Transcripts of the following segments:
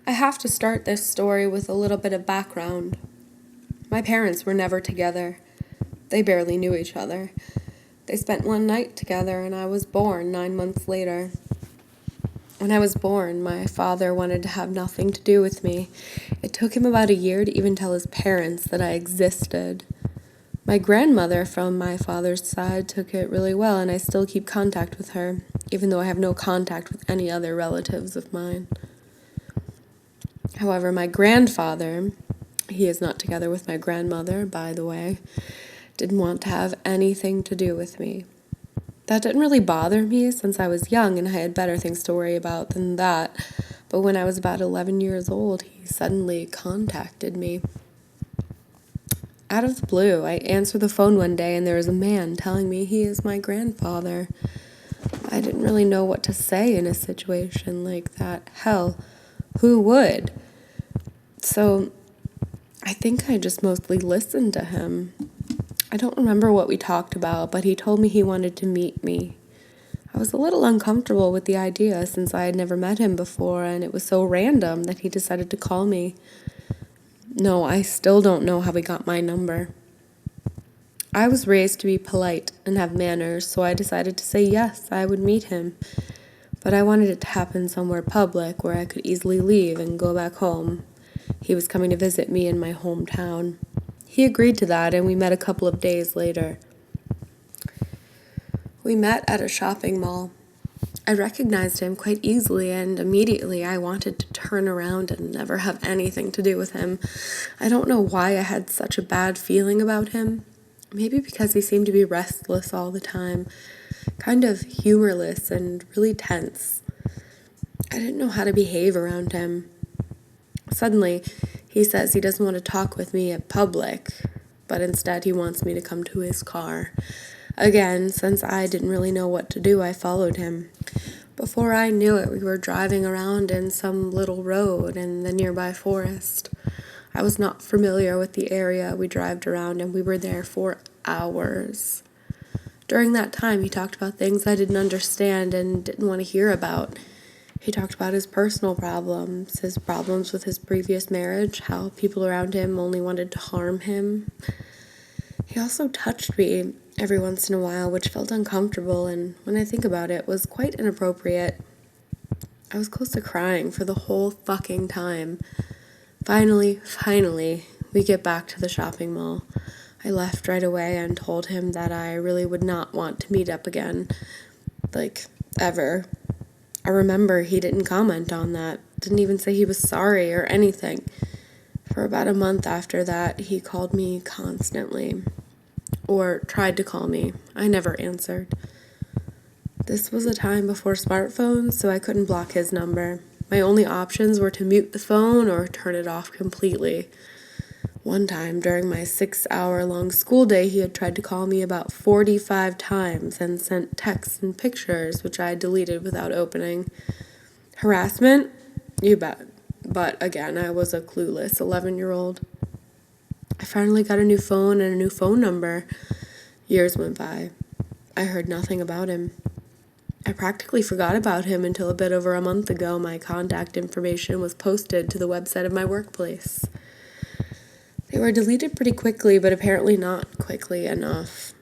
I have to start this story with a little bit of background. My parents were never together. They barely knew each other. They spent one night together, and I was born 9 months later. When I was born, my father wanted to have nothing to do with me. It took him about a year to even tell his parents that I existed. My grandmother from my father's side took it really well, and I still keep contact with her, even though I have no contact with any other relatives of mine. However, my grandfather, he is not together with my grandmother, by the way, didn't want to have anything to do with me. That didn't really bother me since I was young and I had better things to worry about than that. But when I was about 11 years old, he suddenly contacted me. Out of the blue, I answered the phone one day and there was a man telling me he is my grandfather. I didn't really know what to say in a situation like that. Hell, who would? So I think I just mostly listened to him. I don't remember what we talked about, but he told me he wanted to meet me. I was a little uncomfortable with the idea since I had never met him before, and it was so random that he decided to call me. No, I still don't know how he got my number. I was raised to be polite and have manners, so I decided to say yes, I would meet him. But I wanted it to happen somewhere public where I could easily leave and go back home. He was coming to visit me in my hometown. He agreed to that, and we met a couple of days later. We met at a shopping mall. I recognized him quite easily, and immediately I wanted to turn around and never have anything to do with him. I don't know why I had such a bad feeling about him. Maybe because he seemed to be restless all the time, kind of humorless and really tense. I didn't know how to behave around him. Suddenly, he says he doesn't want to talk with me in public, but instead he wants me to come to his car. Again, since I didn't really know what to do, I followed him. Before I knew it, we were driving around in some little road in the nearby forest. I was not familiar with the area we drove around, and we were there for hours. During that time, he talked about things I didn't understand and didn't want to hear about. He talked about his personal problems, his problems with his previous marriage, how people around him only wanted to harm him. He also touched me every once in a while, which felt uncomfortable, and when I think about it, was quite inappropriate. I was close to crying for the whole fucking time. Finally, we get back to the shopping mall. I left right away and told him that I really would not want to meet up again, ever. I remember he didn't comment on that, didn't even say he was sorry or anything. For about a month after that, he called me constantly, or tried to call me. I never answered. This was a time before smartphones, so I couldn't block his number. My only options were to mute the phone or turn it off completely. One time, during my 6-hour-long school day, he had tried to call me about 45 times and sent texts and pictures, which I deleted without opening. Harassment? You bet. But again, I was a clueless 11-year-old. I finally got a new phone and a new phone number. Years went by. I heard nothing about him. I practically forgot about him until a bit over a month ago my contact information was posted to the website of my workplace. They were deleted pretty quickly, but apparently not quickly enough.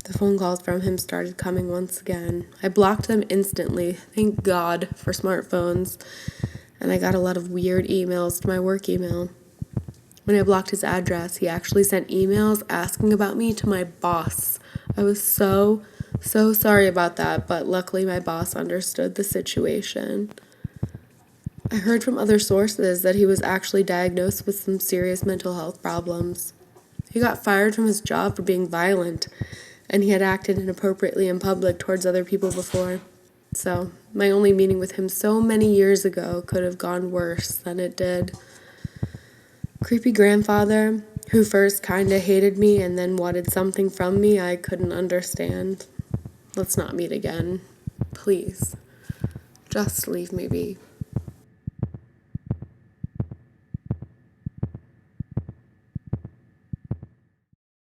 The phone calls from him started coming once again. I blocked them instantly, thank God for smartphones, and I got a lot of weird emails to my work email. When I blocked his address, he actually sent emails asking about me to my boss. I was so sorry about that, but luckily my boss understood the situation. I heard from other sources that he was actually diagnosed with some serious mental health problems. He got fired from his job for being violent, and he had acted inappropriately in public towards other people before. So, my only meeting with him so many years ago could have gone worse than it did. Creepy grandfather, who first kinda hated me and then wanted something from me I couldn't understand. Let's not meet again. Please. Just leave me be.